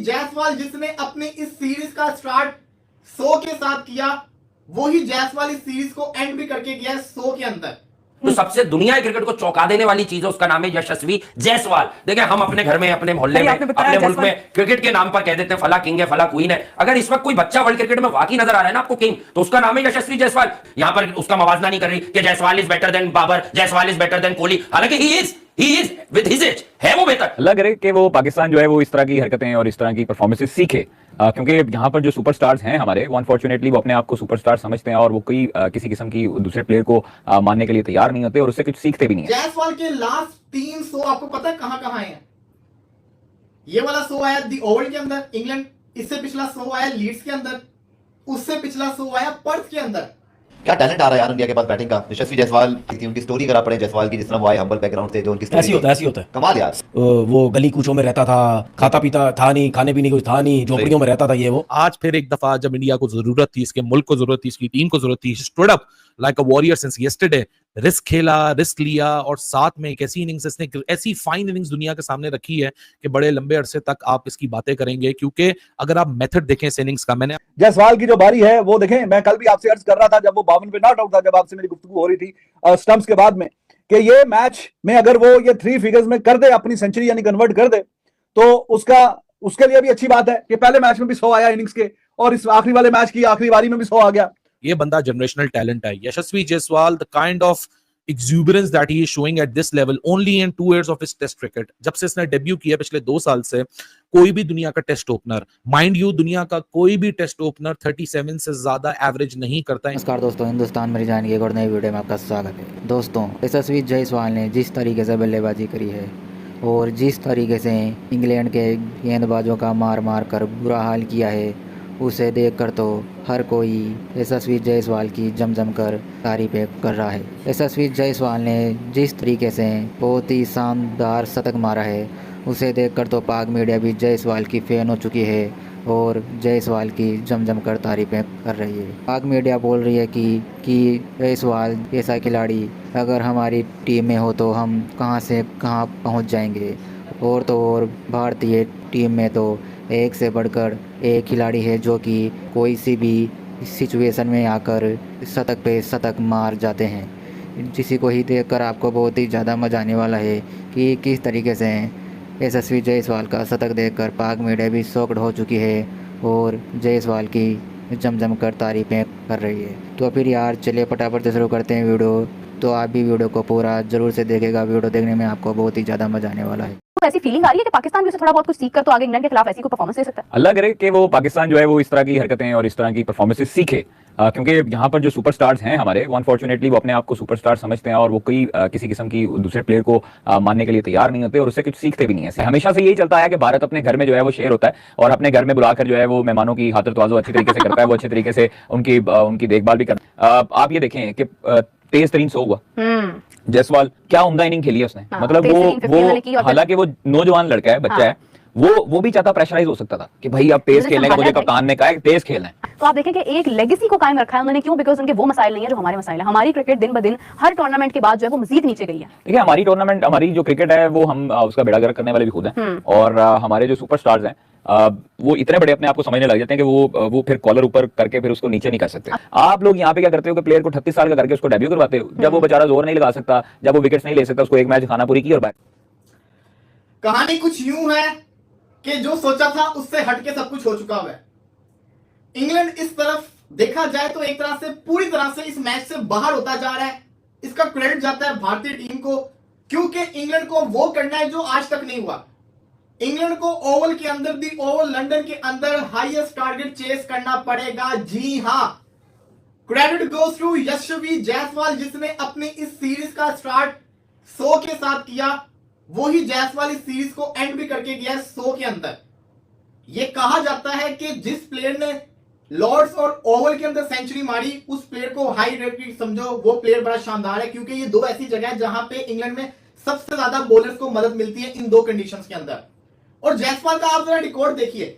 जायसवाल जिसने अपनी इस सीरीज का स्टार्ट 100 के साथ किया, वही जायसवाल इस सीरीज को एंड भी करके गया 100 के अंदर। तो सबसे दुनिया के क्रिकेट को चौंका देने वाली चीज है, उसका नाम है यशस्वी जायसवाल। देखिए, हम अपने घर में, अपने मोहल्ले में, अपने मुल्क में क्रिकेट के नाम पर कह देते हैं फला किंग है, फला क्वीन है। अगर इस वक्त कोई बच्चा वर्ल्ड क्रिकेट में वाकई नजर आ रहा है ना आपको किंग, तो उसका नाम है यशस्वी जायसवाल। यहां पर उसका मवाजना नहीं कर रही कि Jaiswal is better than Babar, Jaiswal is better than Kohli, हालांकि he is with his age है वो बेहतर। लग रहा है कि वो पाकिस्तान जो है वो इस तरह की हरकतें और इस तरह की परफॉर्मेंसेस सीखे, क्योंकि यहाँ पर जो सुपरस्टार्स हैं हमारे, वो अनफॉर्चुनेटली वो अपने आप को सुपरस्टार समझते हैं और वो कोई किसी किस्म की दूसरे प्लेयर को मानने के लिए तैयार नहीं होते और उससे कुछ सीखते भी नहीं है। जायसवाल के लास्ट 3 शो आपको पता है कहां आए हैं? ये वाला शो आया दी ओवल के अंदर इंग्लैंड, इससे पिछला शो आया लीड्स के अंदर, उससे पिछला शो आया पर्थ के अंदर। क्या टैलेंट आ रहा है यार इंडिया के पास बैटिंग का। यशस्वी जायसवाल की उनकी स्टोरी अगर आप पढ़ें जायसवाल की, जिस तरह वो आए हम्बल बैकग्राउंड से, जो उनकी ऐसी होता है कमाल यार। वो गली कूचों में रहता था, खाता पीता था नहीं, खाने पीने कुछ था नहीं, झोपड़ियों में रहता था ये वो। आज फिर एक दफा जब इंडिया को जरूरत थी, इसके मुल्क को जरूरत थी, इसकी टीम को जरूरत थी, stood up like a warrior since yesterday, risk खेला, रिस्क लिया और साथ में एक ऐसी इनिंग्स, इसने ऐसी फाइन इनिंग्स दुनिया के सामने रखी है कि बड़े लंबे अरसे तक आप इसकी बातें करेंगे। क्योंकि अगर आप मेथड देखें इस इनिंग्स का, मैंने जायसवाल की जो बारी है वो देखें, मैं कल भी आपसे अर्ज कर रहा था जब वो 52 पे नॉट आउट था, जब आपसे मेरी गुफ्तगू हो रही थी स्टंप्स के बाद में, कि ये मैच में अगर वो ये 3 फिगर्स में कर दे, अपनी सेंचुरी यानी कन्वर्ट कर दे, तो उसके लिए भी अच्छी बात है कि पहले मैच में भी 100 आया इनिंग्स के, और इस आखिरी वाले मैच की आखिरी बारी में भी 100 आ गया। ये बंदा जनरेशनल टैलेंट है Yashasvi Jaiswal. The kind of exuberance that he is showing at this level only in 2 years of his test cricket, जब से इसने डेब्यू किया पिछले 2 साल से, कोई भी दुनिया का टेस्ट ओपनर, माइंड यू दुनिया का कोई भी टेस्ट ओपनर 37 से ज्यादा एवरेज नहीं करता है। नमस्कार दोस्तों, हिंदुस्तान मेरी जान की एक और नई वीडियो में आपका स्वागत है। दोस्तों, यशस्वी जायसवाल ने जिस तरीके से बल्लेबाजी करी है और जिस तरीके से इंग्लैंड के गेंदबाजों का मार मार कर बुरा हाल किया है, उसे देखकर तो हर कोई यशस्वी जायसवाल की जम कर तारीफें कर रहा है। यशस्वी जायसवाल ने जिस तरीके से बहुत ही शानदार शतक मारा है, उसे देखकर तो पाक मीडिया भी जायसवाल की फ़ैन हो चुकी है और जायसवाल की जम कर तारीफें कर रही है। पाक मीडिया बोल रही है कि जायसवाल ऐसा खिलाड़ी अगर हमारी टीम में हो तो हम कहां से कहां पहुंच जाएंगे। और तो और भारतीय टीम में तो एक से बढ़कर एक खिलाड़ी है जो कि कोई सी भी सिचुएशन में आकर शतक पे शतक मार जाते हैं, जिसी को ही देखकर आपको बहुत ही ज़्यादा मज़ा आने वाला है कि किस तरीके से यशस्वी जायसवाल का शतक देखकर पाक मीडिया भी शॉक्ड हो चुकी है और जायसवाल की जम कर तारीफें कर रही है। तो फिर यार चलिए फटाफट से शुरू करते हैं वीडियो। तो आप भी वीडियो को पूरा जरूर से देखेगा, वीडियो देखने में आपको बहुत ही ज़्यादा मज़ा आने वाला है। तो ऐसी फीलिंग आ रही है कि पाकिस्तान भी उसे थोड़ा बहुत कुछ सीख कर तो आगे इंग्लैंड के खिलाफ ऐसी कोई परफॉर्मेंस दे सकता है। लग रहा है कि वो पाकिस्तान जो है वो इस तरह की हरकतें और इस तरह की परफॉर्मेंसेस सीखे, क्योंकि यहाँ पर जो सुपरस्टार्स हैं हमारे, वो अनफॉर्चुनेटली वो अपने आप को सुपरस्टार समझते हैं और वो कोई किसी किस्म की दूसरे प्लेयर को मानने के लिए तैयार नहीं होते और उससे कुछ सीखते भी नहीं है। हमेशा से यही चलता है कि भारत अपने घर में जो है वो शेर होता है और अपने घर में बुलाकर जो है वो मेहमानों की खातिर तवाज़ो अच्छी तरीके से करता है, वो अच्छे तरीके से उनकी देखभाल भी करता है। आप ये देखें कि तेज तरीन 100 हुआ जायसवाल, क्या उमदा इनिंग खेली है उसने। मतलब वो हालांकि वो नौजवान लड़का है, बच्चा है, वो भी चाहता प्रेशराइज हो सकता था कि भाई अब तेज खेलने का, मुझे कप्तान ने कहा है तेज खेलना है। तो आप देखें कि एक लेगेसी को कायम रखा है उन्होंने। क्यों? बिकॉज उनके वो मसाइल नहीं है जो हमारे मसाइल है। हमारी क्रिकेट दिन ब दिन हर टूर्नामेंट के बाद जो है वो मजीद नीचे गई है। देखिए, हमारी टूर्नामेंट, हमारी जो क्रिकेट है वो हम उसका बेड़ा गर्क करने वाले भी खुद हैं और हमारे जो सुपरस्टार्स हैं वो इतने बड़े अपने आप को समझने लग जाते हैं कि वो फिर कॉलर ऊपर करके फिर उसको नीचे नहीं कर सकते। आप लोग यहाँ पे क्या करते हो कि प्लेयर को 38 साल का करके उसको डेब्यू करवाते हो, जब वो बेचारा जोर नहीं लगा सकता, जब वो विकेट्स नहीं ले सकता, उसको एक मैच खाना पूरी की और बैठ। कहानी कुछ यूं है कि जो सोचा था उससे हटके सब कुछ हो चुका है। इंग्लैंड इस तरफ देखा जाए तो एक तरह से पूरी तरह से इस मैच से बाहर होता जा रहा है। इसका क्रेडिट जाता है भारतीय टीम को, क्योंकि इंग्लैंड को वो करना है जो आज तक नहीं हुआ। इंग्लैंड को ओवल के अंदर, दी ओवल लंदन के अंदर हाईएस्ट टारगेट चेस करना पड़ेगा। जी हां, क्रेडिट गोस टू यशस्वी जायसवाल जिसने अपनी इस सीरीज का स्टार्ट 100 के साथ किया, वही जायसवाल इस सीरीज को एंड भी करके गया 100 के अंदर। यह कहा जाता है कि जिस प्लेयर ने लॉर्ड्स और ओवल के अंदर सेंचुरी मारी, उस प्लेयर को हाई रेटेड समझो, वो प्लेयर बड़ा शानदार है, क्योंकि ये 2 ऐसी जगह है जहां पे इंग्लैंड में सबसे ज्यादा बॉलर्स को मदद मिलती है इन 2 कंडीशंस के अंदर। और जायसवाल का आप जरा रिकॉर्ड देखिए,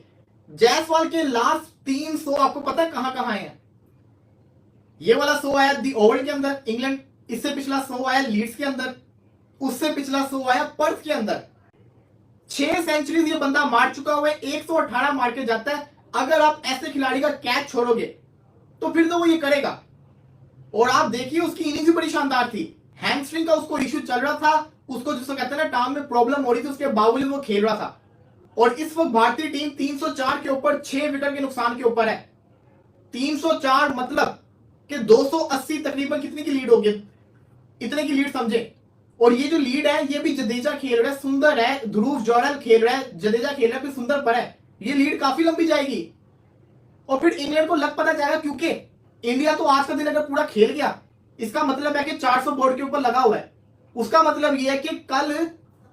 जायसवाल के लास्ट 3 शो आपको पता है कहां आए हैं? ये वाला शो आया दी ओवल के अंदर इंग्लैंड, इससे पिछला शो आया लीड्स के अंदर, उससे पिछला शो आया पर्थ के अंदर। 6 सेंचुरीज ये बंदा मार चुका हुआ है, 118 मार के जाता है। अगर आप ऐसे खिलाड़ी का कैच छोड़ोगे तो फिर तो वो ये करेगा। और आप देखिए उसकी इनिंग्स भी बड़ी शानदार थी। हैमस्ट्रिंग का उसको इश्यू चल रहा था, उसको जिसको कहते हैं ना टांग में प्रॉब्लम हो रही थी, उसके बावजूद वो खेल रहा था। और इस वक्त भारतीय टीम 304 के ऊपर 6 विकेट के नुकसान के ऊपर है। 304 मतलब कि 280 तकरीबन कितने की लीड होगी, इतने की लीड समझे। और ये जो लीड है ये भी जडेजा खेल रहा है, सुंदर है, ध्रुव जौरल खेल रहा है, जडेजा खेल रहा है, फिर सुंदर पर है। ये लीड काफी लंबी जाएगी और फिर इंग्लैंड को लग पता जाएगा, क्योंकि इंडिया तो आज का दिन अगर पूरा खेल गया, इसका मतलब है कि 400 बोर्ड के ऊपर लगा हुआ है। उसका मतलब यह है कि कल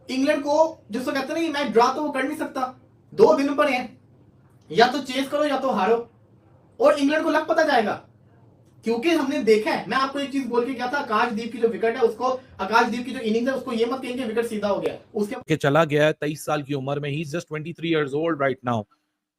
इंग्लैंड को जिसको कहते हैं ना ये मैच ड्रा तो वो कर नहीं सकता, 2 दिन पर है, या तो चेस करो या तो हारो। और इंग्लैंड को लग पता जाएगा, क्योंकि हमने देखा है। मैं आपको एक चीज बोल के गया था, आकाशदीप की जो विकेट है उसको, आकाशदीप की जो इनिंग्स है उसको ये मत कहेंगे विकेट सीधा हो गया, उसके चला गया है 23 साल की उम्र में। He is just 23 years old right now.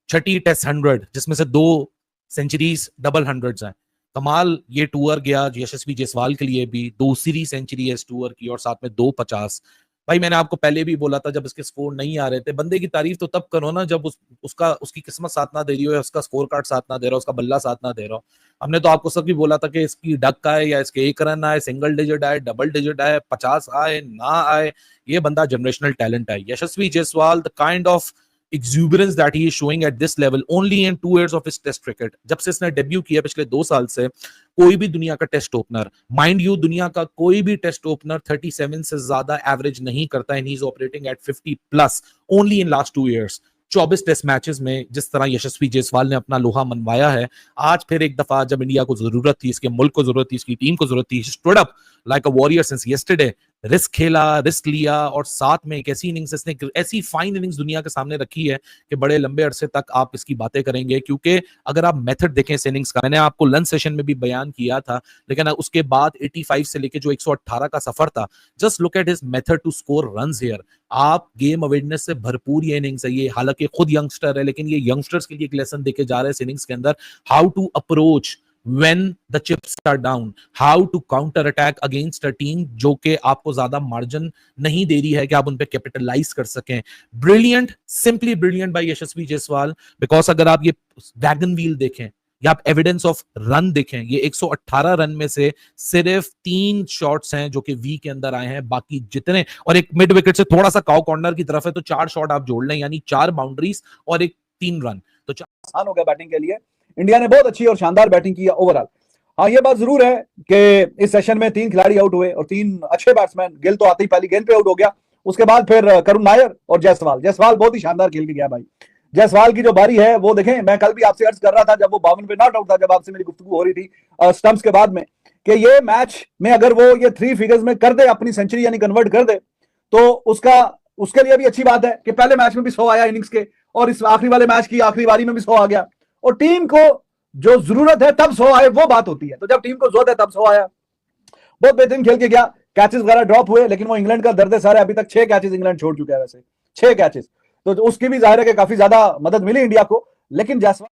Chhathi test 100 जिसमें से 2 सेंचुरीज डबल 100s हैं। कमाल ये टूर गया यशस्वी जायसवाल के लिए भी, दूसरी सेंचुरी है इस टूर की और साथ में 2 50। भाई मैंने आपको पहले भी बोला था जब इसके स्कोर नहीं आ रहे थे, बंदे की तारीफ तो तब करो ना जब उसकी किस्मत साथ ना दे रही हो, उसका स्कोर कार्ड साथ ना दे रहा हो, उसका बल्ला साथ ना दे रहा हो। हमने तो आपको सब भी बोला था कि इसकी डक आए या इसके 1 रन आए, सिंगल डिजिट आए, डबल डिजिट आए, 50 आए ना आए, ये बंदा जनरेशनल टैलेंट है। Yashasvi Jaiswal, the kind of exuberance that he is showing at this level only in 2 years of his test cricket। जब से इसने डेब्यू किया पिछले 2 साल से, कोई भी दुनिया का टेस्ट ओपनर, माइंड यू दुनिया का कोई भी टेस्ट ओपनर 37 से ज्यादा एवरेज नहीं करता, and he is operating at 50+ only in last 2 years। 24 test matches में जिस तरह यशस्वी जायसवाल ने अपना लोहा मनवाया है, आज फिर एक दफा जब इंडिया को जरूरत थी, इसके मुल्क को जरूरत थी, इसकी टीम को जरूरत थी, stood up like a warrior since yesterday. Risk खेला, रिस्क लिया और साथ में एक ऐसी इनिंग्स, इसने ऐसी फाइन इनिंग्स दुनिया के सामने रखी है कि बड़े लंबे अरसे तक आप इसकी बातें करेंगे। क्योंकि अगर आप मेथड देखें इस इनिंग्स का, मैंने आपको लंच सेशन में भी बयान किया था, लेकिन उसके बाद 85 से लेके जो 118 का सफर था, just look at his method to score runs here. आप गेम अवेयरनेस से भरपूर ये इनिंग्स है। ये हालांकि खुद यंगस्टर है, लेकिन ये यंगस्टर्स के लिए एक लेसन देके जा रहे हैं इस इनिंग्स के अंदर, how to approach when the chips are down, how to counter attack against a team जो कि आपको ज्यादा मार्जिन नहीं दे रही है कि आप उन पे कैपिटलाइज कर सकें। Brilliant, simply brilliant by Yashasvi Jaiswal. Because अगर आप ये वैगन व्हील देखें या आप एविडेंस ऑफ रन देखें, ये 118 रन में से सिर्फ 3 शॉट्स हैं जो कि वी के अंदर आए हैं, बाकी जितने, और एक मिड विकेट से थोड़ा सा काउ कॉर्नर की तरफ है, तो 4 शॉट आप जोड़ लें, यानी 4 बाउंड्रीज और एक 3 रन, तो आसान हो गया बैटिंग के लिए। इंडिया ने बहुत अच्छी और शानदार बैटिंग की ओवरऑल। हाँ, ये बात जरूर है कि इस सेशन में 3 खिलाड़ी आउट हुए और 3 अच्छे बैट्समैन। गिल तो आते ही पहली गेंद पे आउट हो गया, उसके बाद फिर करुण नायर और जायसवाल बहुत ही शानदार खेल के गया भाई। जायसवाल की जो बारी है वो देखें, मैं कल भी आपसे अर्ज कर रहा था जब वो 52 पे नॉट आउट था, जब आपसे मेरी गुफ्तगू हो रही थी स्टंप्स के बाद में, कि ये मैच में अगर वो ये 3 फिगर्स में कर दे, अपनी सेंचुरी यानी कन्वर्ट कर दे, तो उसके लिए भी अच्छी बात है कि पहले मैच में भी 100 आया इनिंग्स के, और इस आखिरी वाले मैच की आखिरी बारी में भी 100 आ गया। और टीम को जो जरूरत है तब 100 आए, वो बात होती है। तो जब टीम को जरूरत है तब 100 आया। बहुत बेहतरीन खेल के गया। कैचेस वगैरह ड्रॉप हुए, लेकिन वो इंग्लैंड का दर्द सारे, अभी तक 6 कैचेस इंग्लैंड छोड़ चुका है, वैसे 6 कैचेस, तो उसकी भी जाहिर है कि काफी ज्यादा मदद मिली इंडिया को। लेकिन जायसवाल